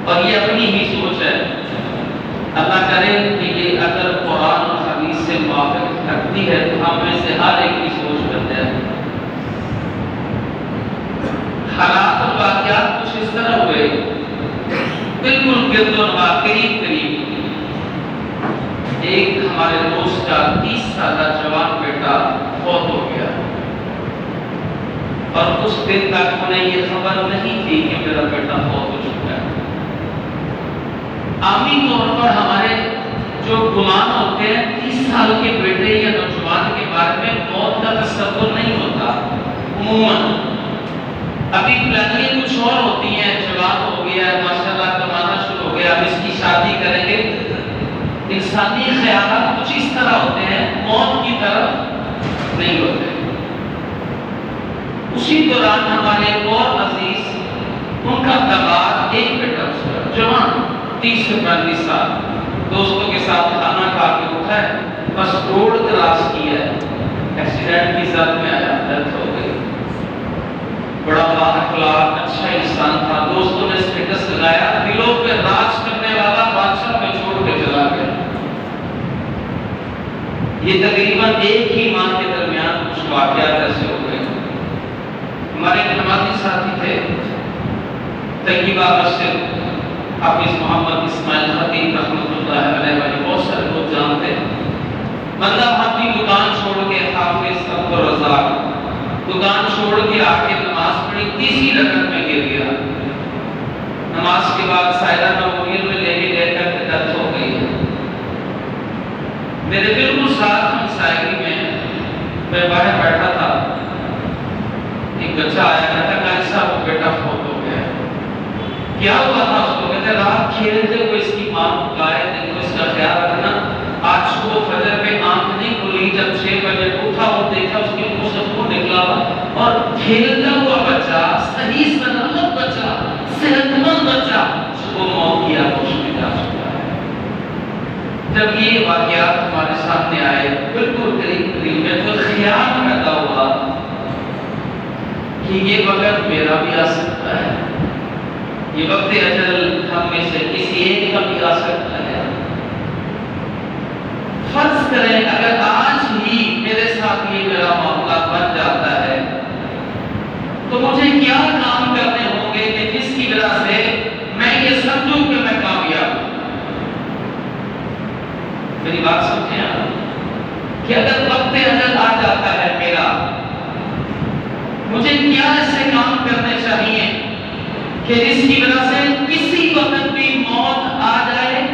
اور یہ اپنی ہی سوچ ہے. اللہ کرے کہ یہ اگر قرآن اور حدیث سے موافق رکھتی ہے تو ہم میں سے ہر ایک کی سوچ بن جائے. حالات اور واقعات کچھ اس طرح ہوئے بالکل گرد و نواح قریب قریب. ایک ہمارے دوست کا 30 سالہ جوان بیٹا فوت ہو گیا اور اس دن تک انہیں یہ خبر نہیں تھی کہ میرا بیٹا فوت ہو چکا ہے. عامی طور پر ہمارے جو گمان ہوتے ہیں 30 سال کے بیٹے یا نوجوان کے بارے میں موت کا تصور نہیں ہوتا. عموماً ابھی پلانیں کچھ اور ہوتی ہیں. جوان ہو گیا ہے, ماشاءاللہ کمانا شروع ہو گیا, اب اس کی شادی کریں گے. انسانی خیالات کچھ اس طرح ہوتے ہیں, موت کی طرف نہیں ہوتے. اسی دوران ہمارے ایک اور عزیز, ان کا دماد ایک بیٹا اس کا جوان 30 سے 35 سال, دوستوں کے ساتھ کھانا کھا کے اٹھا ہے, بس روڈ کراس کیا ہے, ایکسیڈنٹ کی زد میں آیا, ڈیتھ ہو گئی. بڑا با اخلاق اچھا انسان تھا. دوستوں نے اسٹیٹس لگایا, دلوں پہ راج کرنے والا بادشاہ پہ چھوڑ کے چلا گیا. یہ تقریباً ایک ہی ماہ کے درمیان کچھ واقعات ایسے ہو گئے. ہمارے جماعتی ساتھی تھے طیبہ مسجد, حافظ محمد اسماعیل خطیب رحمۃ اللہ علیہ والے بہت سارے لوگ جانتے ہیں. بندہ اپنی دکان چھوڑ کے, حافظ عبد الرزاق دکان چھوڑ کے آ کے نماز پڑھی, تیسری رکعت میں گر گیا. نماز کے بعد سائرہ میموریل میں لے کے گئے کر کے ڈیتھ ہو گئی ہے. میرے بالکل ساتھ ہمسائیگی میں باہر بیٹھا تھا, ایک بچہ آیا, کہتا کہ صاحب بیٹا فوت ہو گیا. کیا ہوا تھا اس کو؟ کہتے رات کھیلتے ہوئے اس کی ماں کو گائے, دن کو اس کا خیال رکھنا. آج صبح فجر پہ آنکھ نہیں کھلی, جب 6 بجے اٹھا اور دیکھا اس کے منہ سے خون نکلا ہوا اور کھیلتا ہوا بچہ, صحیح سلامت بچہ, صحت مند بچہ, صبح موت کی آگوش میں جا چکا ہے. جب یہ واقعات ہمارے سامنے آئے بالکل قریب قریب میں, تو خیال پیدا ہوا کہ یہ وقت میرا بھی آ سکتا ہے, یہ وقت اجل ہم میں سے کسی ایک کا بھی آ سکتا ہے. فرض کریں اگر آج ہی میرے ساتھ یہ میرا معاملہ بن جاتا ہے تو مجھے کیا کام کرنے ہوں گے کہ جس کی وجہ سے میں یہ سمجھوں کہ میں کامیاب ہوں. میری بات سمجھیں آپ, کہ اگر وقت اجل آ جاتا ہے میرا, مجھے کیا ایسے کام کرنے چاہیے کہ جس کی وجہ سے کسی وقت بھی موت آ جائے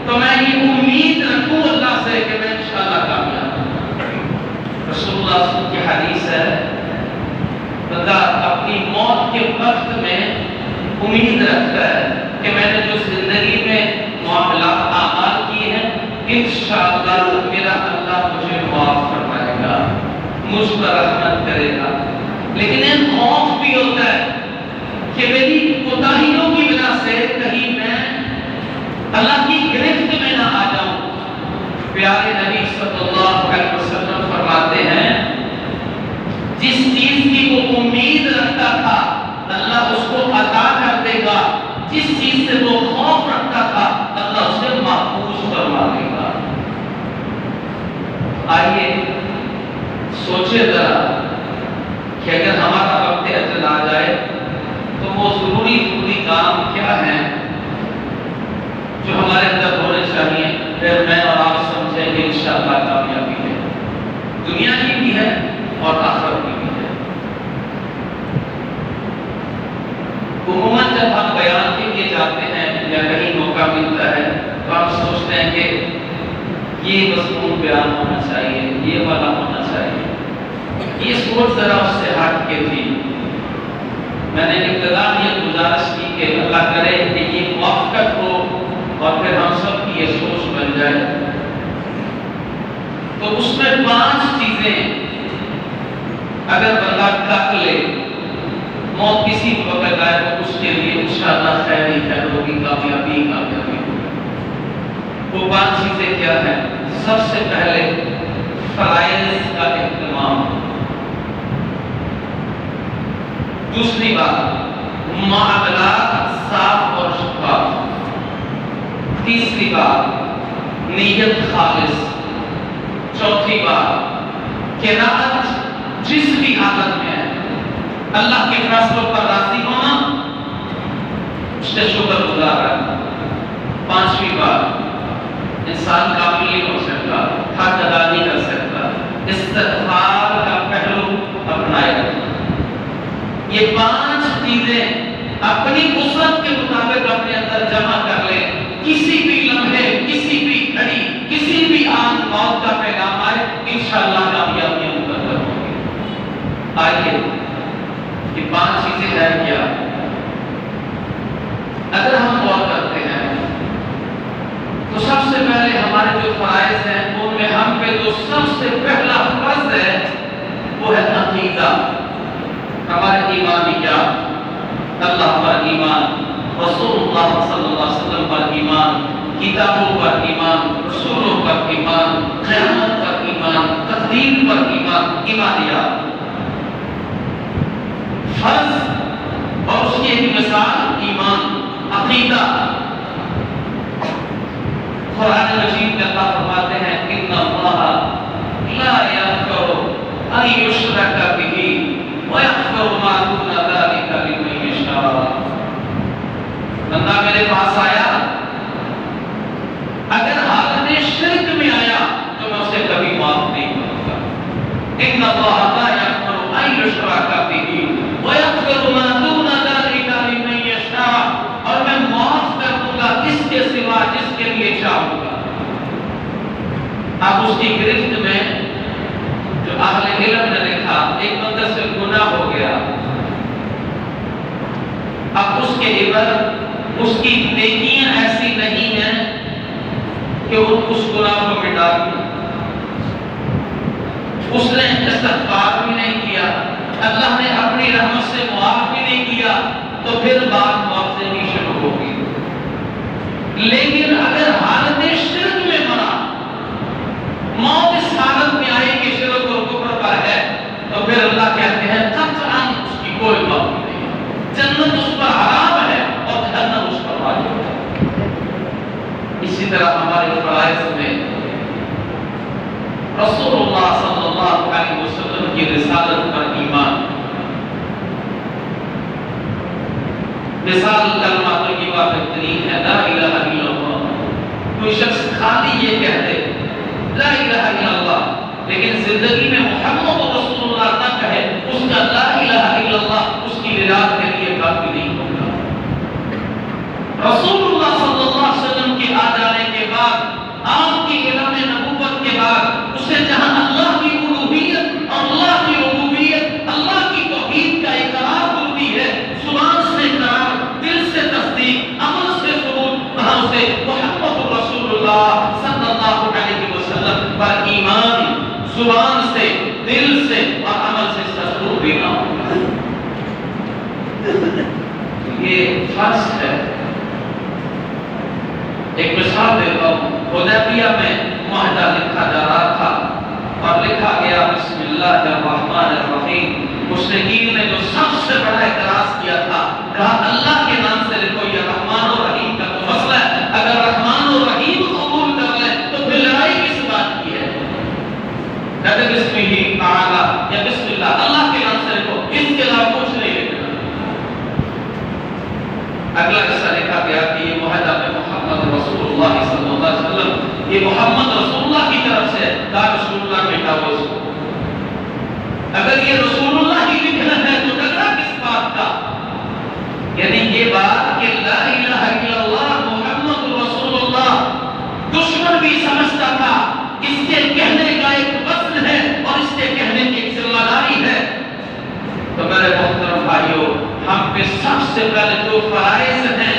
تو میں یہ امید رکھوں اللہ سے کہ میں انشاءاللہ کامیاب ہوں. رسول اللہ صلی اللہ علیہ وسلم کی حدیث ہے, بندہ اپنی موت کے وقت میں امید رکھتا ہے کہ میں نے جو زندگی میں معاملات اعمال کیے ہیں انشاءاللہ میرا اللہ مجھے معاف فرمائے گا, مجھ پر رحمت کرے گا. لیکن ایک خوف بھی ہوتا ہے کہ میری کوتاہیوں کی وجہ سے کہیں میں اللہ کی گرفت میں نہ آ جاؤں. پیارے نبی صلی اللہ علیہ وسلم فرماتے ہیں, جس چیز کی وہ امید رکھتا تھا اللہ اس کو عطا کر دے گا, جس چیز سے وہ خوف رکھتا تھا اللہ اسے محفوظ فرما دے گا. آئیے سوچے ذرا کہ اگر ہمارا وقت اجل آ جائے تو وہ ضروری کام کیا ہیں جو ہمارے اندر ہونے چاہیے, پھر میں اور آپ سمجھیں گے انشاءاللہ کامیابی ہے, دنیا کی بھی ہے اور آخرت کی بھی ہے. عموماً جب ہم بیان کے لیے جاتے ہیں یا کہیں موقع ملتا ہے تو ہم سوچتے ہیں کہ یہ مضمون بیان ہونا چاہیے, یہ والا ہونا چاہیے. یہ سوچ ذرا اس سے ہٹ کے تھی. میں نے ابتدا یہ گزارش کی کہ اللہ کرے کہ یہ موافقت ہو اور پھر ہم سب کی یہ سوچ بن جائے. تو اس میں 5 چیزیں اگر بندہ کر لے, موت کسی وقت آئے تو اس کے لیے انشاءاللہ خیر ہی خیر ہوگی, کامیابی ہوگی. وہ 5 چیزیں کیا ہیں؟ سب سے پہلے فرائض کا اہتمام. دوسری بات معاملات صاف اور شفاف. تیسری بات نیت خالص، چوتھی بات قناعت جس بھی حالت میں ہے، اللہ کے فیصلوں پر راضی ہونا، اس سے شکر گزار رہنا، پانچویں بات انسان کامل نہیں ہو سکتا، حق ادا نہیں کر سکتا، استغفار کا پہلو اپنائے رکھنا۔ یہ پانچ چیزیں اپنی وسعت کے مطابق اپنے اندر جمع کر لیں، کسی بھی لمحے، کسی بھی گھڑی، کسی بھی آن موت کا پیغام آئے، انشاءاللہ کامیابیاں مقدر ہوں گی۔ آئیے یہ پانچ چیزیں ہیں کیا؟ اگر ہم غور کرتے ہیں تو سب سے پہلے ہمارے جو فرائض ہیں ان میں ہم پہ جو سب سے پہلا فرض ہے وہ ہے عقیدہ، ہمارے ایمان کیا؟ اللہ پر ایمان، رسول اللہ صلی اللہ علیہ وسلم پر ایمان، کتابوں پر ایمان، رسولوں پر ایمان، قیامت پر ایمان، تقدیر پر ایمان، ایمانیات۔ فرض اور اس کی ایک مثال ایمان، عقیدہ۔ قرآن مجید میں اللہ فرماتے ہیں ان اللہ لا یغفر ان یشرک بہ ویغفر ما دون ذلک لمن یشاء۔ بندہ میرے پاس آیا، اگر حالت شرک میں آیا تو میں اسے کبھی معاف نہیں کروں گا۔ ان اللہ لا یغفر ان یشرک بہ ویغفر ما دون ذلک لمن یشاء، اور میں معاف کر دوں گا اس کے سوا جس کے لیے چاہوں گا۔ اب اس کی گرفت میں جو اہل علم نے لکھا، ایک بندے سے گناہ ہو گیا، اب اس کے عبر اس کی نیکیاں ایسی نہیں ہیں کہ وہ اس گناہ کو مٹا دے، اس نے استغفار بھی نہیں کیا، اللہ نے اپنی رحمت سے معاف بھی نہیں کیا، تو پھر بات معاوضے کی شروع ہوگی۔ لیکن اگر حالت شرک میں مرا، موت اس حالت میں آئی کہ شرک اور کفر پر ہے، تو پھر اللہ کہتے ہیں قطعاً اس کی کوئی معافی نہیں ہے، جنت اس پر حرام ہے اور جہنم اس پر واجب ہے۔ اسی طرح ہمارے فرائض میں رسول اللہ صلی اللہ علیہ وسلم کی رسالت پر ایمان، مثال کلمہ طیبہ بہترین ہے، لا الہ الا اللہ۔ کوئی شخص خالی یہ کہہ دے لا الہ الا اللہ، لیکن زندگی میں محمد رسول اللہ نہ کہے، اس کا لا الہ الا اللہ اس کی رضا کے لیے کافی نہیں ہوگا۔ رسول اللہ صلی اللہ علیہ وسلم کے آ جانے کے بعد، آپ کی اعلان نبوت کے بعد، اسے جہاں اللہ کی الوہیت اور اللہ کی ربوبیت، اللہ کی توحید کا اقرار ہوتی ہے، زبان سے اقرار، دل سے تصدیق، عمل سے ثبوت، وہاں اسے محمد رسول اللہ صلی اللہ علیہ وسلم پر ایمان، زبان سے، دل سے اور عمل سے تصدیق دینا ہوگا۔ یہ فرض ہے۔ ایک مثال دیتا ہوں، حدیبیہ میں معاہدہ لکھا جا رہا تھا اور لکھا گیا بسم اللہ الرحمن الرحیم۔ مشرکین نے جو سب سے بڑا اعتراض کیا تھا، کہا اللہ کے نام سے لکھو، یہ رحمان اور رحیم کا تو مسئلہ ہے، اگر رحمان اور رحیم قبول کر لیں تو پھر لڑائی کس بات کی ہے؟ کہتے بسم ہی تعالی یا بسم اللہ، اللہ کے نام سے لکھو، اس کے علاوہ کچھ نہیں لکھنا۔ اگلا قصہ لکھا گیا کہ یہ معاہدہ میں محمد رسول اللہ صلی اللہ علیہ وسلم، یہ محمد رسول اللہ کی طرف سے، کہا رسول اللہ مٹاؤ اس کو۔ اگر یہ رسول اللہ کی لکھنا ہے تو جھگڑا کس بات کا؟ یعنی یہ بات کہ لا الہ الا اللہ محمد رسول اللہ دشمن بھی سمجھتا تھا، اس کے کہنے کا ایک وزن ہے اور اس کے کہنے کی ایک ذمہ داری ہے۔ تو میرے محترم بھائیوں، ہم پہ سب سے پہلے جو فرائض ہیں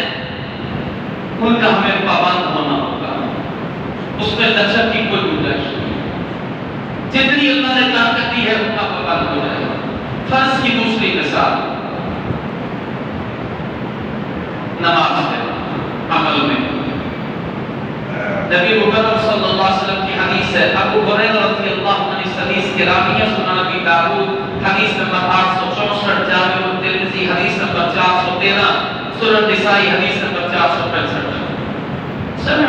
ان کا ہمیں پابند ہونا ہوگا، اس میں لچک کی کوئی گنجائش نہیں، جتنی اللہ نے طاقت دی ہے ان کا پابند ہو جائے گا۔ فرض کی دوسری مثال نماز ہے، عمل میں نبی مکرم صلی اللہ علیہ وسلم کی حدیث ہے، ابو ہریرہ رضی اللہ عنہ اس حدیث کے راوی ہیں، سنن ابی داؤد حدیث نمبر 864، جامع الترمذی حدیث نمبر 413، سنن نسائی حدیث نمبر 465۔ سمع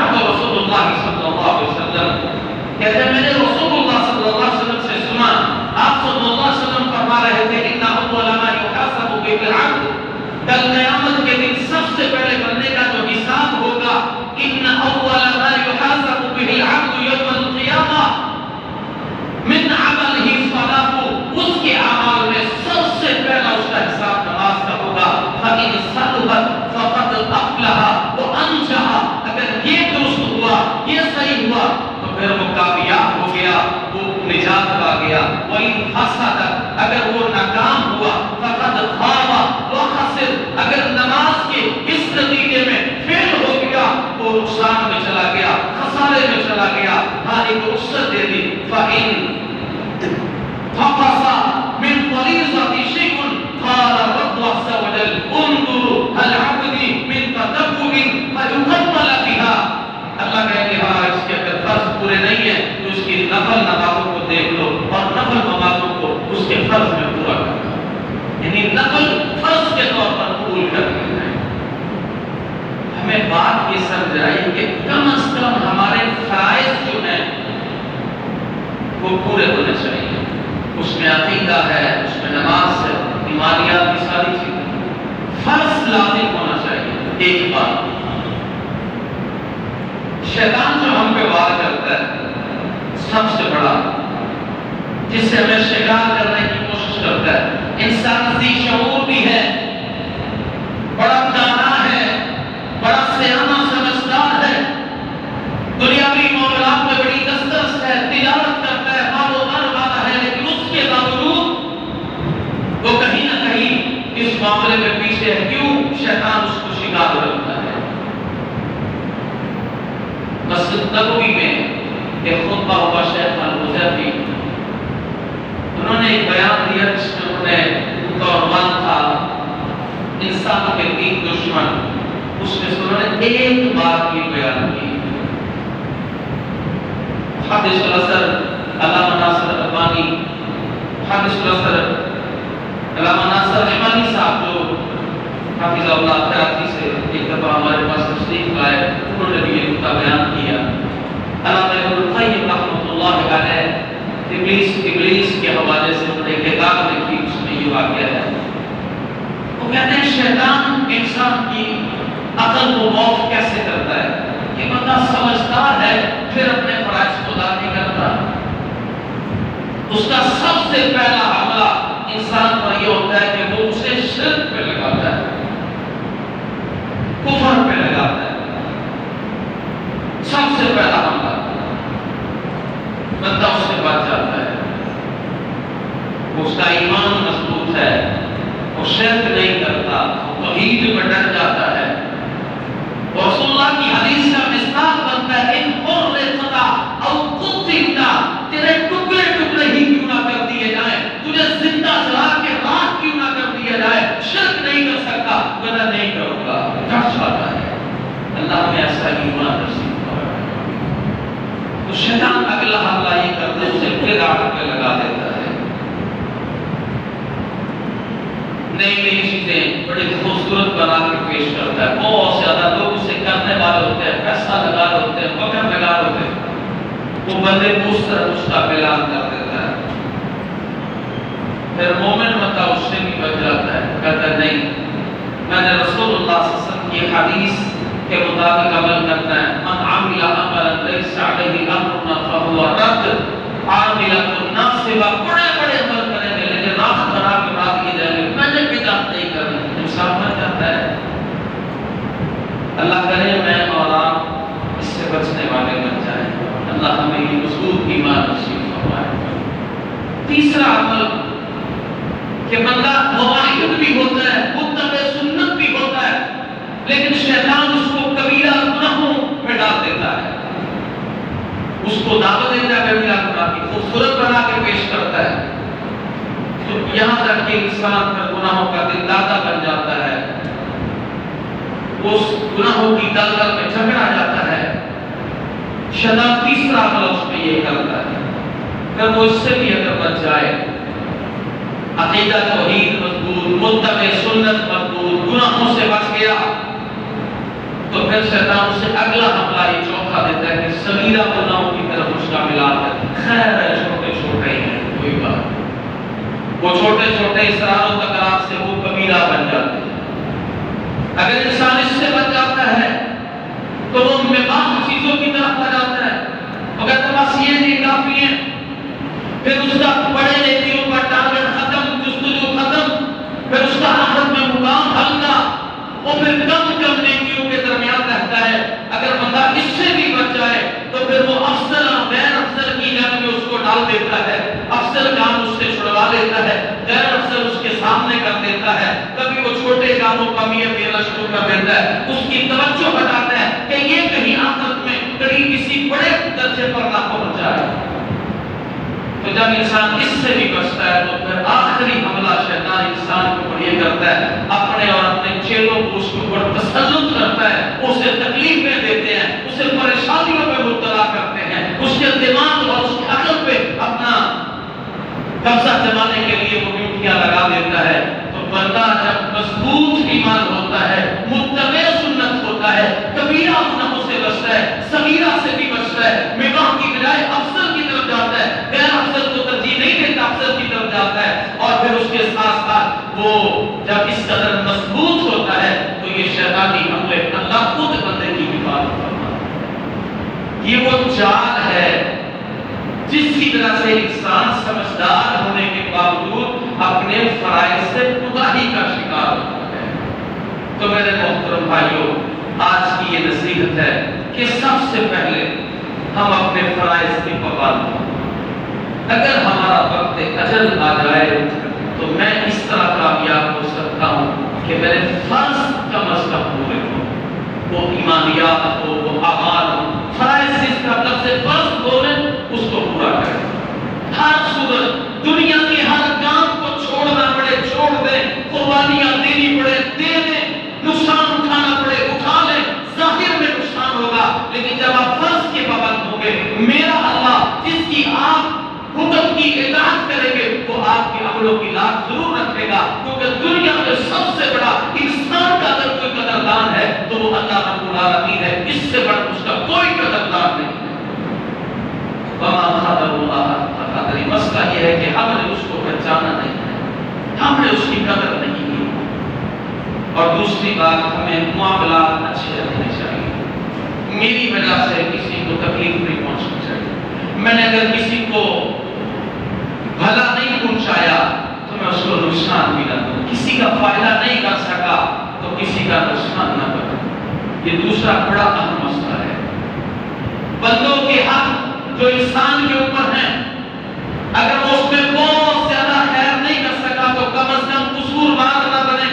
کل قیامت کے دن سب سے پہلے بندے کا جو حساب ہوگا، ان اول ما يحاسب به العبد يوم القيامه من عمله الصلاه، اس کے اعمال میں سب سے پہلا اس کا حساب نماز کا ہوگا. فإن صلحت فقد أفلح وأنجح، اگر یہ درست ہوا، یہ صحیح ہوا تو پھر وہ کامیاب ہو گیا، وہ نجات پا گیا. وإن فسدت، اگر وہ ناکام ہوا، فقد خاب وخسر، اگر نماز کے اس نتیجے میں فیل ہو گیا وہ نقصان میں چلا گیا، خسارے میں چلا گیا. ہاں ایک رخصت دے دی. فإن فقص من فریضة شيء قال رب عز وجل انظروا هل عبدي من تطوع فيكمل بها. اللہ کہے کہ ہاں اس کے اگر فرض پورے نہیں ہیں تو اس کی نفل نمازوں کو دیکھ لو اور نفل نمازوں کو اس کے فرض میں پورا کرنا، یعنی نفل فرض کے طور پر قبول کر لینا ہے. ہمیں بات یہ سمجھ آئی کہ کم از کم ہمارے فرائض جو ہیں وہ پورے ہونے چاہیے. اس میں عقیدہ ہے، اس میں نماز ہے، ایمانیات کی ساری چیزیں. فرض لازم ہونا چاہیے. ایک بات، شیطان جو ہم پہ وار کرتا ہے سب سے بڑا، جس سے ہمیں شکار کرنے کی کوشش کرتا ہے، انسان ذی شعور بھی ہے، بڑا دانا ہے، بڑا سیانہ سمجھدار ہے، دنیاوی معاملات میں بڑی دسترس ہے، تجارت کرتا ہے، مال و مال والا ہے، لیکن اس کے باوجود وہ کہیں نہ کہیں اس معاملے میں پیچھے ہے. کیوں؟ شیطان اس کو شکار رکھتا ہے. مسجد نبوی میں ایک خطبہ ہوا شیخ الحذیفی، انہوں نے ایک بیان دیا جس میں انہوں نے ان کا عنوان تھا انسان کے تین دشمن. اس میں سے انہوں نے ایک بات یہ بیان کی. حدیث الاثر علامہ ناصر الالبانی، حدیث الاثر علامہ ناصر رحمانی صاحب جو حافظ اللہ کراچی سے ایک دفعہ ہمارے پاس تشریف لائے، انہوں نے بھی یہ نکتہ بیان کیا. علامہ ابن القیم رحمۃ اللہ علیہ ابلیس کے حوالے سے انہوں نے ایک کتاب لکھی، اس میں یہ واقعہ ہے. وہ کہتے ہیں شیطان انسان کی عقل کو معاف کیسے کرتا ہے. یہ بندہ سمجھدار ہے پھر اپنے فرائض کو ادا نہیں کرتا. اس کا سب سے پہلا حملہ انسان پر یہ ہوتا ہے کہ وہ اسے شرک پہ لگاتا ہے، کفر پہ لگاتا ہے. سب سے پہلا حملہ بندہ اس سے بچ جاتا ہے. اس کا ایمان مضبوط ہے، وہ شرک نہیں کرتا، وہ توحید میں ڈٹ جاتا ہے. رسول اللہ کی حدیث کا مثال بنتا ہے ان قرۃ او قطعتا، تیرے ٹکڑے ٹکڑے ہی کیوں نہ کر دیے جائیں، تجھے زندہ جلا کے راکھ کیوں نہ کر دیا جائے، شرک نہیں کر سکتا، گناہ نہیں کروں گا. ڈٹ جاتا ہے. اللہ ہمیں ایسا ایمان نصیب فرمائے. تو شیطان اگلا حملہ یہ کرتا ہے، اسے بدعت پہ لگا دیتا ہے. نئی نئی چیزیں بڑی خوبصورت بنا کے پیش کرتا ہے. بہت زیادہ لوگ اسے کرنے والے ہوتے ہیں، پیسہ لگا رہے ہوتے ہیں، وقت لگا رہے ہوتے ہیں. وہ بندے کو اس طرح اس کا اعلان کر دیتا ہے. پھر مومن بندہ اس سے بھی بچ جاتا ہے، کہتا ہے نہیں، میں نے رسول اللہ صلی اللہ علیہ وسلم کی حدیث کے مطابق عمل کرنا ہے. من عمل عملا لیس علیہ امرنا فہو رد. عاملۃ ناصبہ، بڑے بڑے عمل کریں گے لیکن راہ بنا کے بات کی جائے گی میں نے بدعت نہیں کرنی. انسان بن جاتا ہے. اللہ کرے میں اور آپ اس سے بچنے والے بن جائیں. اللہ ہمیں یہ مضبوط ایمان نصیب فرمائے. تیسرا عمل کہ بندہ موحد بھی ہوتا ہے، متبع سنت بھی ہوتا ہے، لیکن شیطان اس کو کبیرہ گناہوں میں ڈال دیتا ہے. اس کو دعوت دیتا ہے کبیرہ گناہ کی، خوبصورت بنا کے پیش کرتا ہے. تو یہاں تک کہ انسان کا گناہوں کا دل دادا بن جاتا ہے، اس گناہوں کی دلدل میں جھگڑا جاتا ہے. شیطان تیسرا عمل اس میں یہ کرتا ہے. پھر وہ اس سے بھی اگر بچ جائے، عقیدہ توحید مضبوط، متبع سنت مضبوط، گناہوں سے بچ گیا، تو پھر شیطان اسے اگلا حملہ یہ چوکھا دیتا ہے کہ صغیرہ گناہوں کی طرف اس کا ملال ہے. خیر ہے چھوٹے چھوٹے ہی ہیں، کوئی بات. وہ چھوٹے چھوٹے اسرار و تکرار سے وہ کبیرہ بن جاتے ہیں. اگر انسان اس سے بچ جاتا ہے تو وہ مباح چیزوں کی طرف آ جاتا ہے، وہ کہتا ہے بس یہ نہیں کافی ہے، پھر اس کا پڑھے لیکیوں کا ٹارگٹ ختم، جستجو ختم، پھر اس کا آخرت میں مقام ہلکا، وہ پھر کم کم نیکیوں کے درمیان رہتا ہے۔ اگر بندہ اس سے بھی بچ جائے تو پھر وہ افضل اور غیر افضل کی جنگ میں اس کو ڈال دیتا ہے، افضل کام اس سے چھڑوا لیتا ہے، غیر افضل اس کے سامنے کر دیتا ہے، کبھی وہ چھوٹے کاموں کا میت دینا شروع کر دیتا ہے، اس کی توجہ ہٹاتا ہے کہ یہ کہیں آخرت میں کہیں کسی بڑے درجے پر نہ پہنچ جائے۔ تو جب انسان اس سے بھی بچتا ہے تو پھر آخری حملہ شیطان انسان کو اوپر یہ کرتا ہے، اپنے اور اپنے چیلوں کو اس کے اوپر تسلط کرتا ہے، اسے تکلیفیں دیتے ہیں، اسے پریشانیوں میں مبتلا کرتے ہیں، اس کے دماغ اور اس کی عقل پہ اپنا قبضہ جمانے کے لیے وہ ڈیوٹیاں لگا دیتا ہے۔ تو بندہ جب مضبوط ایمان ہوتا ہے، متبع سنت ہوتا ہے، کبیرہ گناہوں سے بچتا ہے، صغیرہ سے بھی بچتا ہے، مباح کی بجائے افضل کی طرف جاتا ہے، غیر افضل کو ترجیح نہیں دیتا، افضل کی طرف جاتا ہے، اور پھر اس کے ساتھ ساتھ وہ جب اس قدر مضبوط ہوتا ہے تو یہ شیطانی حملے اللہ خود بندے کی حفاظت کرتا ہے۔ یہ وہ چال ہے جس کی طرح سے انسان سمجھدار ہونے کے باوجود اپنے فرائض سے کوتاہی کا شکار ہوتا ہے۔ تو میرے محترم بھائیوں، آج کی یہ نصیحت ہے کہ سب سے پہلے ہم اپنے فرائض کی پابند ہوں۔ اگر ہمارا وقت اجل آ جائے تو میں اس طرح کامیاب ہو سکتا ہوں کہ میرے فرض کم از کم پورے ہوں، وہ ایمانیات ہو، وہ اعمال ہو، فرائض جس کا لفظ فرض بولے اس کو پورا کریں۔ ہر صورت دنیا کے ہر کام کو چھوڑنا پڑے چھوڑ دیں، قربانیاں دینی پڑے دے دیں، نقصان اٹھانا پڑے اٹھا لیں، ظاہر میں نقصان ہوگا لیکن جب آپ فرض کے پابند ہوں گے، میرا اللہ جس کی آپ حکم کی اطاعت کریں گے وہ آپ کے عملوں کی لاج ضرور رکھے گا، کیونکہ دنیا میں سب سے بڑا انسان کا اگر کوئی قدردان ہے تو وہ اللہ رب العالمین ہے، اس سے بڑا اس کا کوئی قدردان نہیں ہے۔ وَمَا قَدَرُ اللَّهَ حَقَّ قَدْرِهِ، مسئلہ یہ ہے کہ ہم نے اس کو پہچانا نہیں ہے، ہم نے اس کی قدر نہیں کی۔ اور دوسری بات، ہمیں معاملات اچھے رکھنے چاہیے، میری وجہ سے کسی کو تکلیف نہیں پہنچنی چاہیے، میں نے اگر کسی کو بھلا نہیں پہنچایا تو میں اس کو نقصان بھی نہ دوں، کسی کا فائدہ نہیں کر سکا تو کسی کا نقصان نہ کروں۔ یہ دوسرا بڑا اہم مسئلہ ہے۔ بندوں کے حق جو انسان کے اوپر ہیں، اگر وہ اس میں بہت زیادہ خیر نہیں کر سکا تو کم از کم قصوروار نہ بنے۔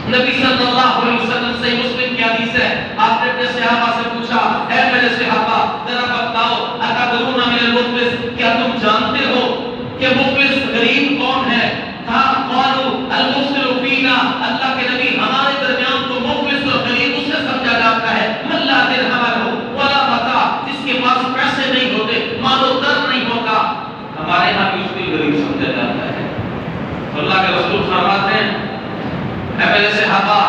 نبی صلی اللہ علیہ وسلم سے مسلم کی حدیث ہے، آپ نے اپنے صحابہ سے پوچھا، اے میرے صحابہ ذرا بتاؤ اتدرون من المفلس، کیا تم جانتے ہو کہ مفلس غریب کون ہے؟ قالوا المفلس فینا، اللہ کے نبی ہمارے درمیان تو مفلس اور غریب اسے سمجھا جاتا ہے من لا درہم لہ ولا متاع، جس کے پاس پیسے نہیں ہوتے، مال و در نہیں ہوگا، ہمارے ہاں بھی اس کو غریب سمجھا جاتا ہے۔ تو اللہ کے رسول فرماتے ہیں، اے میرے صحابہ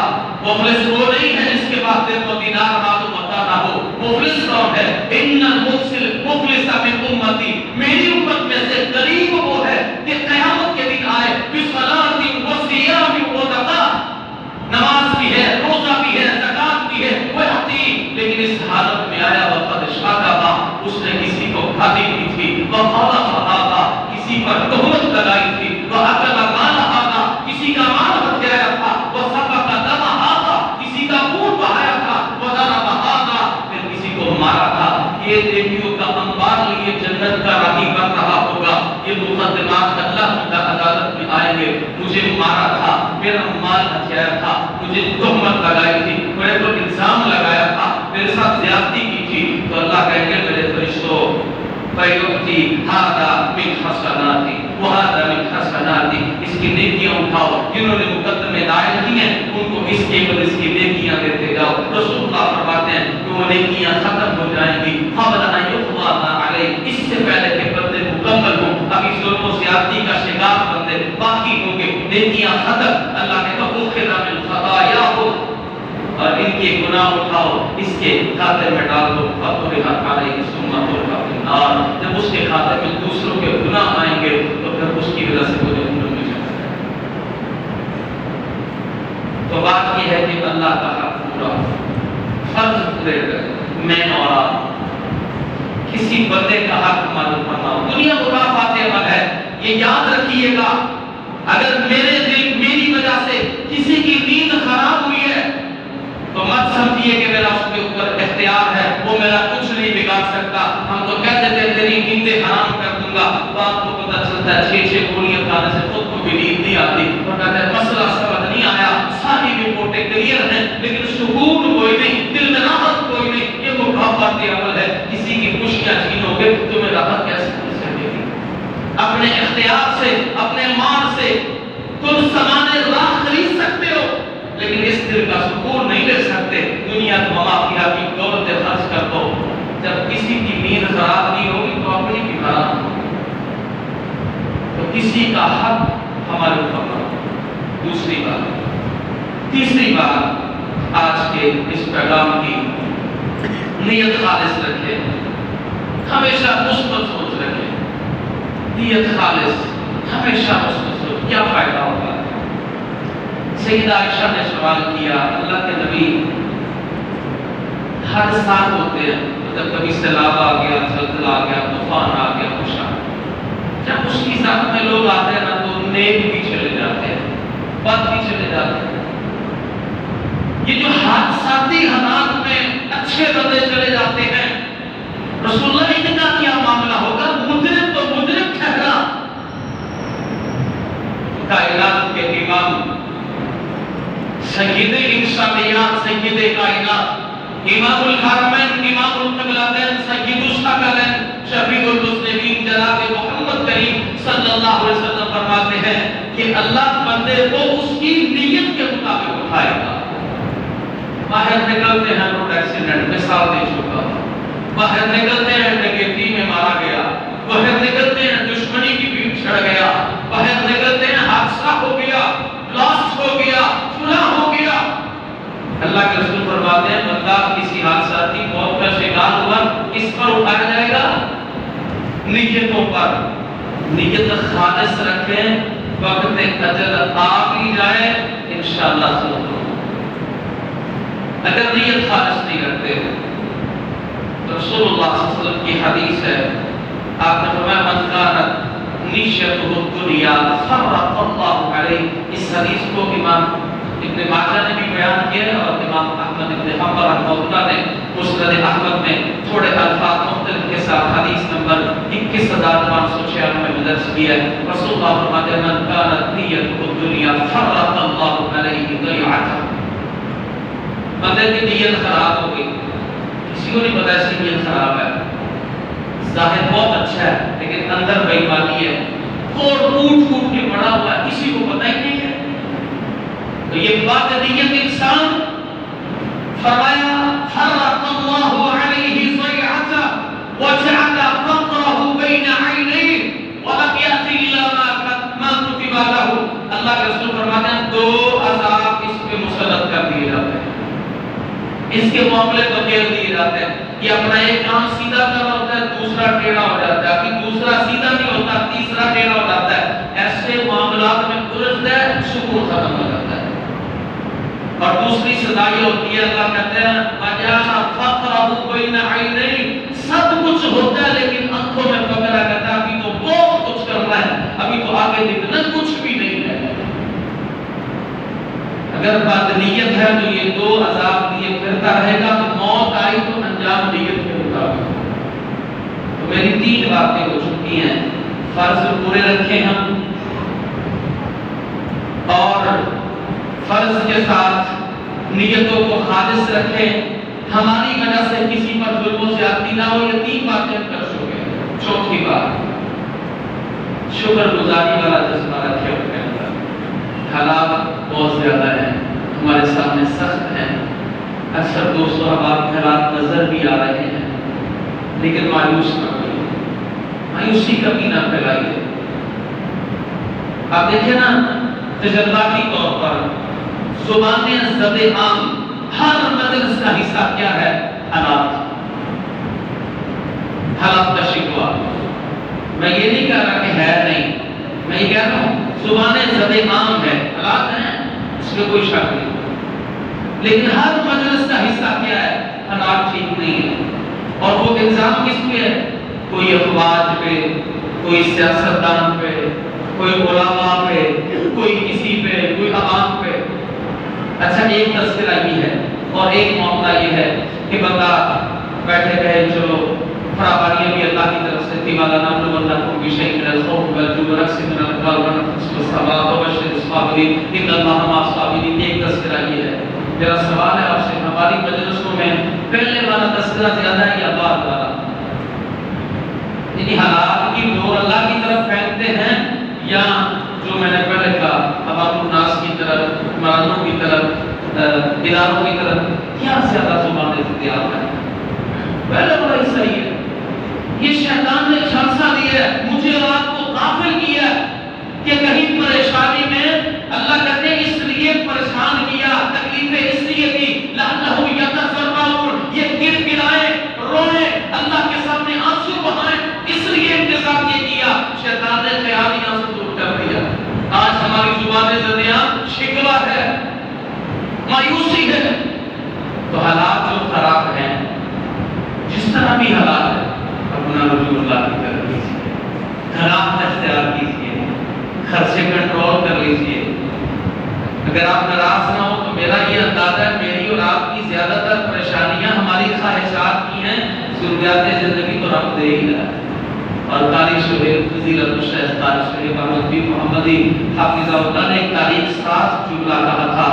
مفلس وہ نہیں ہے جس کے پاس درہم و دینار مال و متاع نہ ہو، مفلس کون ہے؟ ان المفلس من امتی، میری امت میں سے غریب وہ ہے کہ قیامت کے دن آئے بصلاۃ وصیام وزکاۃ، نماز بھی ہے، روزہ بھی ہے، زکات بھی ہے، وہ حقیق، لیکن اس حالت میں آیا وقت شاکا، اس نے کسی کو کھاتی کی تھی، وقال فہذا، کسی پر تہمت لگائی تھی، وَأَكَلَ مَالَ هَذَا، کسی کا مال ہتھیایا تھا، وَسَفَكَ دَمَ هَذَا، کسی کا خون بہایا تھا، وَضَرَبَ هَذَا، پھر کسی کو مارا تھا۔ یہ نیکیوں کا انبار لیے جنت کا راہی بن رہا ہوگا، یہ مقدمات اللہ کی عدالت میں آئیں گے، مجھے مارا تھا، میرا مال ہتھیایا تھا، مجھے تہمت لگائی تھی، میرے پر الزام لگایا تھا، میرے ساتھ زیادتی کی تھی، تو اللہ کہیں گے میرے فرشتوں فَيُؤْتِي هَذَا مِنْ حَسَنَاتِهِ وَهَذَا مِنْ حَسَنَاتِهِ، اس کی نیکیاں اٹھاؤ، جنہوں نے مقدمے دائر کی ہیں ان کو اس کے بعد اس کی نیکیاں دیتے جاؤ۔ رسول اللہ فرماتے ہیں کہ وہ نیکیاں ختم ہو جائیں گی، قَبْلَ أَن يُقْضَىٰ مَا عَلَيْهِ، اس سے پہلے کہ بندے مکمل ہوں، ابھی ظلم و زیادتی کا شکار بندے باقی ہوں گے، نیکیاں ختم، اللہ نے کہا اُخِذَ مِنْ خَطَایَاهُمْ، اور ان کے گناہ اٹھاؤ اس کے کھاتے میں ڈال دو، فَطُرِحَتْ عَلَيْهِ ثُمَّ طُرِحَ فِي النَّارِ، جب اس کے کھاتے میں دوسروں کے گناہ آئیں گے تو پھر اس کی وجہ سے وہ جہنم میں جائے گا۔ تو بات یہ ہے کہ اللہ کا حق پورا فرض پورے کر میں اور آپ کسی بندے کا حق معلوم کرنا ہو. دنیا مکافات عمل ہے. یہ یاد رکھیے گا اگر میری وجہ سے کسی کی نیند خراب ہوئی ہے تو مت سمجھیے کہ میرا اس کے اوپر اختیار ہے, وہ میرا کچھ نہیں بگاڑ سکتا. ہم تو کہہ دیتے ہیں تیری نیندیں حرام کر دوں گا, باپ کو پتہ چلتا ہے 6 گولیاں کھانے سے خود کو بھی نیند نہیں آتی. وہ کہتے ہیں مسئلہ سمجھ نہیں آیا, ساری رپورٹیں کلیئر ہیں لیکن سکون کوئی نہیں, دل میں راحت کوئی نہیں. یہ مکافات عمل ہے. کسی کی خوشیاں چھینو گے تمہیں راحت کیسے مل سکے گی؟ اپنے اختیار سے, اپنے مال سے تم سامان راہ خرید سکتے ہو لیکن اس دل کا سکون نہیں لے سکتے. دنیا کو مافیا کی دولت خرچ کر دو, جب کسی کی نیند خراب نہیں ہوگی تو اپنی بھی خراب ہوگی. تو کسی کا حق ہمارے اوپر نہ. دوسری بات, تیسری بات, آج کے اس پیغام کی نیت خالص رکھے, ہمیشہ مثبت سوچ رکھے. نیت خالص, ہمیشہ مثبت سوچ. کیا فائدہ ہوگا؟ سیدہ عائشہ نے سوال کیا, اللہ کے نبی حادثات ہوتے ہیں, جب کبھی سیلاب آ گیا, زلزلہ آ گیا, طوفان آ گیا, کچھ آ گیا, جب اس کی ذات میں لوگ آتے ہیں نا تو نیک بھی چلے جاتے ہیں, بد بھی چلے جاتے ہیں. یہ جو حادثاتی حالات میں اچھے بندے چلے جاتے ہیں, رسول اللہ ان کا کیا معاملہ ہوگا؟ مجرم تو مجرم ٹھہرا. کائنات کے امام, سید انسانیات, سید کائنات, امام الحرمین, امام القبلتین, سید الثقلین, شفیع المذنبین جناب محمد کریم صلی اللہ علیہ وسلم فرماتے ہیں کہ اللہ بندے کو اس کی نیت کے مطابق اٹھائے گا. باہر نکلتے ہیں روڈ ایکسیڈنٹ, مثال دے چکا, باہر نکلتے ہیں ڈکیتی میں مارا گیا, باہر نکلتے ہیں دشمنی کی پیٹ چڑھ گیا, باہر نکلتے ہیں حادثہ ہو گیا, بلاسٹ ہو گیا, فلاں ہو گیا. اللہ کے رسول فرماتے ہیں بندہ کسی حادثاتی موت کا شکار ہوا, کس پر اٹھایا جائے گا؟ نیتوں پر. نیت خالص رکھیں, وقت اجل آ بھی جائے انشاءاللہ سن لو. اگر نیت خالص نہیں رکھتے تو رسول اللہ صلی اللہ علیہ وسلم کی حدیث ہے, آپ نے فرمایا من کانت نیشتہ الدنیا فرق اللہ علیہ. اس حدیث کو امام ابن ماجہ نے بھی بیان کیا ہے اور امام احمد ابن حنبل رحمہ اللہ نے مسند احمد میں تھوڑے الفاظ مختلف کے ساتھ حدیث نمبر 21596 میں درج کیا ہے. رسول اللہ فرماتے ہیں من کانت نیتہ الدنیا فرق اللہ علیہ ضیعتہ. بندے کی نیت خراب ہو گئی, کسی کو نہیں پتا اس کی نیت خراب ہے, ظاہر بہت اچھا ہے لیکن اندر بے ایمانی ہے, اور ٹوٹ کے پڑا ہوا ہے, کسی کو پتہ ہی نہیں ہے. تو یہ بات نیت انسان فرمایا فرق اللہ علیہ ضیعتہ وجعل فقرہ بین عینیہ ولم یأتی الا ما کتب له. اللہ کے رسول فرماتے ہیں 2 عذاب اس پہ مسلط کر دیے جاتے ہیں, اس کے معاملے کو کھیل دیے جاتے ہیں. یہ اپنا ایک کام سیدھا کر رہا ہوتا ہے, دوسرا ٹیڑھا ہو جاتا ہے, ابھی دوسرا سیدھا نہیں ہوتا, تیسرا ٹیڑھا ہو جاتا ہے. ایسے معاملات میں الجھتا ہے, سکون ختم ہو جاتا ہے. اور دوسری سزا یہ ہوتی ہے, اللہ کہتے ہیں وَجَعَلَ فَقْرَهُ بَيْنَ عَيْنَيْهِ. سب کچھ ہوتا ہے لیکن آنکھوں میں فقر ہے, کہتا ہے ابھی تو بہت کچھ کرنا ہے, ابھی تو آگے نکلنا کچھ بھی نہیں ہے. اگر بد نیت ہے تو یہ 2 عذاب دیے پھرتا رہے گا, تو موت آئی تو انجام نیت کے مطابق. تو میری 3 باتیں ہو چکی ہیں. فرض پورے رکھیں ہم, اور فرض کے ساتھ نیتوں کو خالص رکھیں, ہماری وجہ سے کسی پر ظلم و زیادتی نہ ہو. یہ 3 باتیں کر چکے. چوتھی بات, شکر گزاری والا جذبہ رکھے اپنے اندر. حالات بہت زیادہ ہیں, ہمارے سامنے سخت ہیں, اکثر دوستوں احباب کے حالات نظر بھی آ رہے ہیں, لیکن مایوس نہ ہوئے, مایوسی کبھی نہ پھیلائیے. آپ دیکھیں نا تجرباتی طور پر زبان زد عام ہر مجلس کا حصہ کیا ہے؟ حالات, حالات کا شکوہ. میں یہ نہیں کہہ رہا کہ ہے نہیں, میں یہ کہہ رہا ہوں زبان زد عام ہے, حالات ہیں, اس میں کوئی شک نہیں. لیکن ہر مجلس کا حصہ کیا ہے؟ حالات ٹھیک نہیں ہے. اور وہ الزام کس پہ ہے؟ کوئی افواج پہ، کوئی سیاستدان پہ، کوئی علماء پہ، کوئی کسی پہ، کوئی عوام پہ. اچھا ایک تذکرہ یہ ہے اور ایک معاملہ یہ ہے کہ بندہ بیٹھے رہے چلو فراوانی بھی اللہ کی طرف سے تھی. والا نام لو اللہ کو بشیء من الخوف والجوع ونقص من الاموال والانفس والثمرات وبشر الصابرین ان اللہ مع الصابرین. ایک تذکرہ یہ ہے. میرا سوال ہے آپ سے، ہماری مجلسوں میں پہلے والا تذکرہ زیادہ ہے یا بعد والا؟ یعنی حالات کی ڈور اللہ کی طرف پھینکتے ہیں یا جو میں نے پہلے کہا عوام الناس کی طرف، حکمرانوں کی طرف، اداروں کی طرف، کیا زیادہ زبان اختیار ہے؟ پہلے والا ہی صحیح ہے. یہ شیطان نے جھانسا دیا ہے، مجھے اور آپ کو غافل کیا ہے کہ کہیں پریشانی میں اللہ کہتے ہیں اس لیے پریشان کیا، تکلیفیں اس لیے دی لعلہ یتضرعون، یہ گر گرائے، روئے، اللہ کے سامنے آنسو بہائیں، اس لیے انتظام یہ کیا. شیطان نے خیال یہاں سے دور کر دیا. آج ہماری زبان زدیاں شکوہ ہے، مایوسی ہے. تو حالات جو خراب ہیں، جس طرح بھی حالات ہے، اپنا رجوع اللہ کی طرف کیجیے، خراب اختیار کیجیے، خرچے کنٹرول کر لیجیے. اگر آپ ناراض نہ ہو تو میرا یہ اندازہ ہے میری اور آپ کی زیادہ تر پریشانیاں ہماری خواہشات کی ہیں. ضروریات زندگی تو رب دے ہی رہا ہے. اور قاری شہید فضیلت الشیخ قاری شہید محمد محمدی حافظہ اللہ نے ایک تاریخ ساز جملہ کہا تھا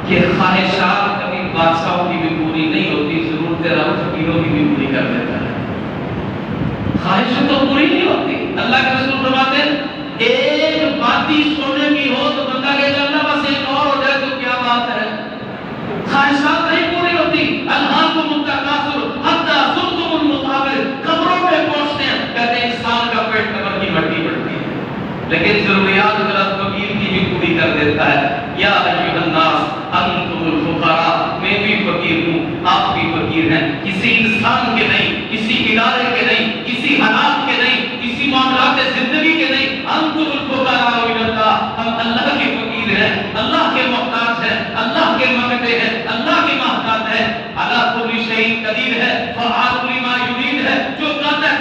کہ خواہشات کبھی بادشاہوں کی بھی پوری نہیں ہوتی، ضرورت رب فقیروں کی بھی پوری کر دیتا ہے. خواہشیں تو پوری نہیں ہوتی. اللہ کے رسول فرماتے ہیں ایک باتی سونے کی ہو تو بندہ کہے گا اللہ بس ایک اور ہو جائے تو کیا بات ہے. خواہشات نہیں پوری ہوتی. الہاکم التکاثر حتی زرتم المقابر، قبروں پہ پہنچتے ہیں، کہتے ہیں انسان کا پیٹ قبر کی مٹی بڑھتی ہے، لیکن ضروریات غلط فقیر کی بھی پوری کر دیتا ہے. یا ایھا الناس انتم الفقراء، میں بھی فقیر ہوں، آپ بھی فقیر ہیں. کسی انسان کے نہیں، کسی ادارے کے نہیں، کسی حالات کے نہیں، کسی معاملات زندگی کے نہیں. انتم الفقراء الی اللہ، ہم اللہ کے فقیر ہیں، اللہ کے محتاج ہیں، اللہ کے منگتے ہیں، اللہ کے محتاج ہیں. علی کل شیء قدیر ہے، فعال لما یرید ہے، جو چاہتا ہے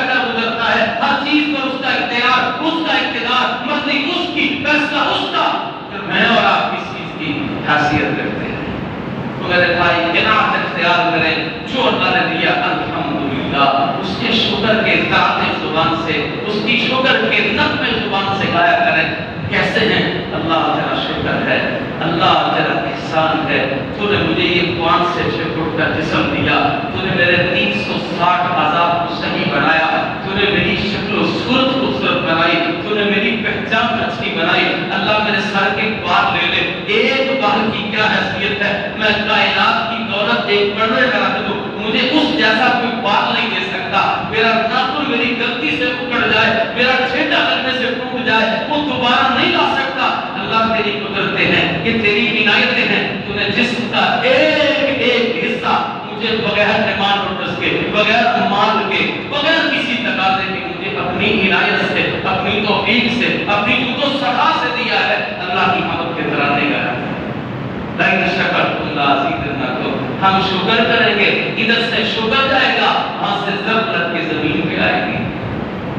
کر گزرتا ہے. ہر چیز پر اس کا اختیار، اس کا اقتدار، مرضی اس کی، فیصلہ اس کا. میں اور آپ کس چیز کی حیثیت رکھتے ہیں؟ تو میرے بھائی قناعت اختیار کریں. جو اللہ نے دیا الحمدللہ، اس کے شکر کے ذات زبان سے، اس کی شکر کے نغمے زبان سے گایا کریں. کیسے ہیں؟ اللہ تیرا شکر ہے، اللہ تیرا احسان ہے. تو نے مجھے یہ 500 فٹ کا جسم دیا، تو نے میرے 360 اعضاء کو صحیح بنایا، تو نے میری شکل و صورت خوبصورت بنائی، تو نے میری پہچان اچھی بنائی. اللہ میرے سر کے بال لے لے، ایک بال کی کیا حیثیت ہے؟ میں کائنات کی دولت ایک پڑھنے میں رکھ دوں، مجھے اس جیسا کوئی بال نہیں دے سکتا. میرا ناخن میری غلطی سے اکڑ جائے، میرا ٹھیڈا لگنے سے ٹوٹ جائے، وہ دوبارہ نہیں لا سکتا. اللہ تیری قدرتیں ہیں، یہ تیری عنایتیں ہیں. تو نے جسم کا ایک ایک حصہ مجھے بغیر ایمان اور ٹس کے، بغیر مال کے، بغیر کسی تقاضے کے مجھے اپنی عنایت سے، اپنی توفیق سے، اپنی جود و سخا سے دیا ہے. اللہ کی حمد کے ترانے گایا. لئن شکرتم لازیدنکم، ہم شکر کریں گے. ادھر سے شکر جائے گا، وہاں سے ضرب لگ کے زمین پہ آئے گی.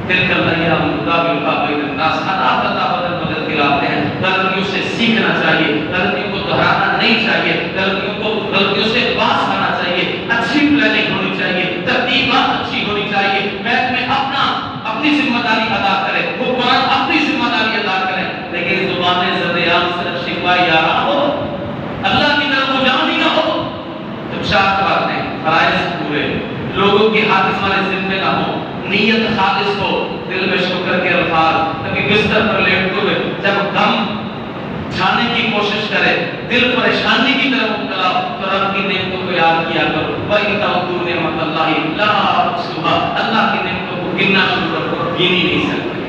تلک الایام نداولها بین الناس، حالات بدل بدل کے لاتے ہیں. غلطیوں سے سیکھنا چاہیے، غلطیوں کو دہرانا نہیں چاہیے، غلطیوں سے باز آنا چاہیے. اچھی پلاننگ ہونی چاہیے، ترتیبات اچھی ہونی چاہیے. محکمے اپنی ذمہ داری ادا کرے، حکمران اپنی ذمہ داری ادا کریں. لیکن زبان زدیان صرف شکوہ یارہ ہو، اللہ کی طرف رجوع ہی نہ ہو. تو 4 باتیں، فرائض پورے، لوگوں کی ہاتھ ہمارے ذمہ نہ ہو، نیت خالص ہو، دل میں شکر کے الفاظ. کبھی بستر پر لیٹتے ہوئے جب غم چھانے کی کوشش کرے، دل پریشانی کی طرف مبتلا تو رب کی نعمتوں کو یاد کیا کرو. وَإِن تَعُدُّوا نِعْمَتَ اللَّهِ لَا تُحْصُوهَا، اللہ کی نعمتوں کو گننا شروع کرو، گن ہی نہیں سکتے.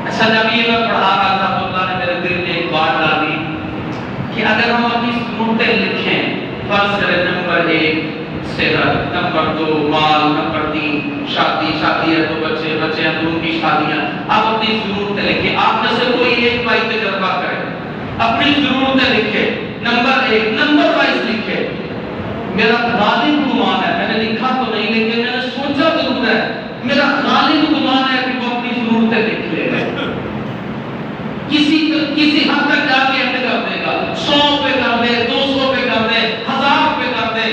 اچھا جب یہ میں پڑھا رہا تھا تو اللہ نے میرے دل میں ایک بات ڈالی کہ اگر ہم اپنی ضرورتیں لکھیں، فرض کریں نمبر 1 صحت، نمبر 2 مال، نمبر 3 شادی ہے تو بچے ہیں تو ان کی شادیاں. آپ اپنی ضرورتیں لکھیں. آپ میں سے کوئی ایک بھائی تجربہ کرے، اپنی ضرورتیں لکھے. نمبر 1 نمبر وائز لکھے، میرا غالب گمان ہے، میں نے لکھا تو نہیں لیکن میں نے سوچا ضرور ہے، میرا غالب گمان ہے کہ وہ اپنی ضرورتیں دیکھ لے گا، کسی حد تک جا کے اندر کر دے گا، 100 پہ کر دے، 200 پہ کر دے، 1000 پہ کر دے،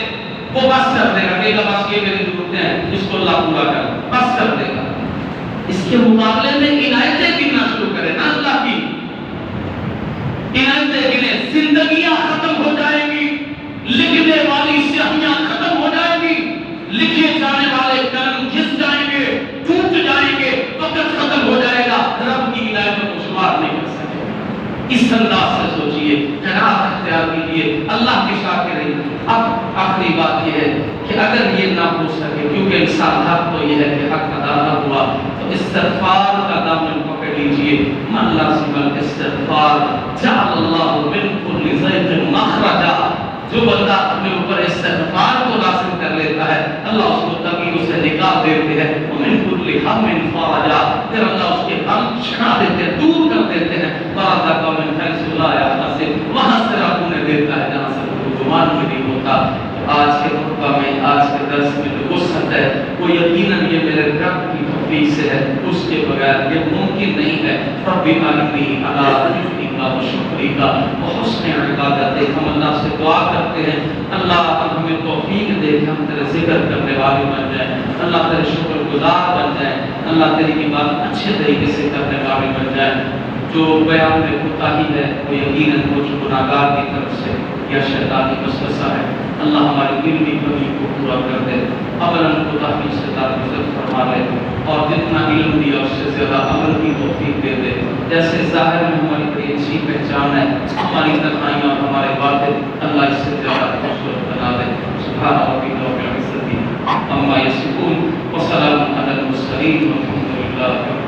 وہ بس کر دے گا کہ بس یہ میری ضرورتیں ہیں، اس کو اللہ پورا کر بس کر دے گا۔ اس کے مقابلے میں عنایتیں گننا شروع کرے نا، اللہ کی عنایتیں گنے، زندگیاں ختم ہو جائیں گی، لکھنے والی سیاہیاں ختم ہو جائیں گی، لکھے جانے والے قلم گھس جائیں گے، ٹوٹ جائیں گے، وقت ختم ہو جائے گا، رب کی عنایتوں کو شمار نہیں کر سکے۔ اس انداز سے سوچئے، قناعت اختیار کیجئے، اللہ کے شاکر رہیے۔ اب آخری بات یہ ہے کہ اگر یہ نہ ہو سکے، کیونکہ انسان حق تو یہ ہے کہ حق ادا نہ ہوا، تو استغفار کا دامن پکڑ لیجئے۔ من لازم الاستغفار جعل اللہ من کل ضیق مخرجا، جو بندہ اپنے اوپر استغفار کو لازم کر لیتا ہے، اللہ اس کو تکلیف سے نکال دیتے ہیں، ومن کل ہم فرجا، پھر اللہ اس کے غم چھڑا دیتے ہیں، دور کر دیتے ہیں، فرجا کا من حیث لا یحتسب، وہاں سے راہ دیتا ہے جہاں سے گمان بھی نہیں ہوتا۔ آج کے خطبہ میں، آج کے درس میں جو وسعت ہے وہ یقیناً یہ میرے رب کی توفیق سے ہے، اس کے بغیر یہ ممکن نہیں ہے۔ رب اعلنی علی ذکرک و شکرک و حسن عبادتک، ہم اللہ سے دعا کرتے ہیں اللہ ہمیں توفیق دے کہ ہم تیرے ذکر کرنے والے بن جائیں، اللہ تیرے شکر گزار بن جائیں، اللہ تیری عبادت اچھے طریقے سے کرنے والے بن جائیں۔ جو بیان میں کوتاہی ہے وہ یقیناً مجھ گناہگار کی طرف سے یا شیطانی وسوسہ ہے، اللہ ہماری علمی کمی کو پورا کر دے، عملاً کوتاہی سے درگزر فرما لے، اور جتنا علم دیا اس سے زیادہ عمل کی توفیق دے دے۔ جیسے ظاہر میں ہماری بڑی اچھی پہچان ہے، ہماری تنہائیاں اور ہمارے باطن اللہ اس سے زیادہ خوبصورت بنا دے۔ سبحان ربک رب العزت عما یصفون وسلام علی المرسلین والحمد للہ۔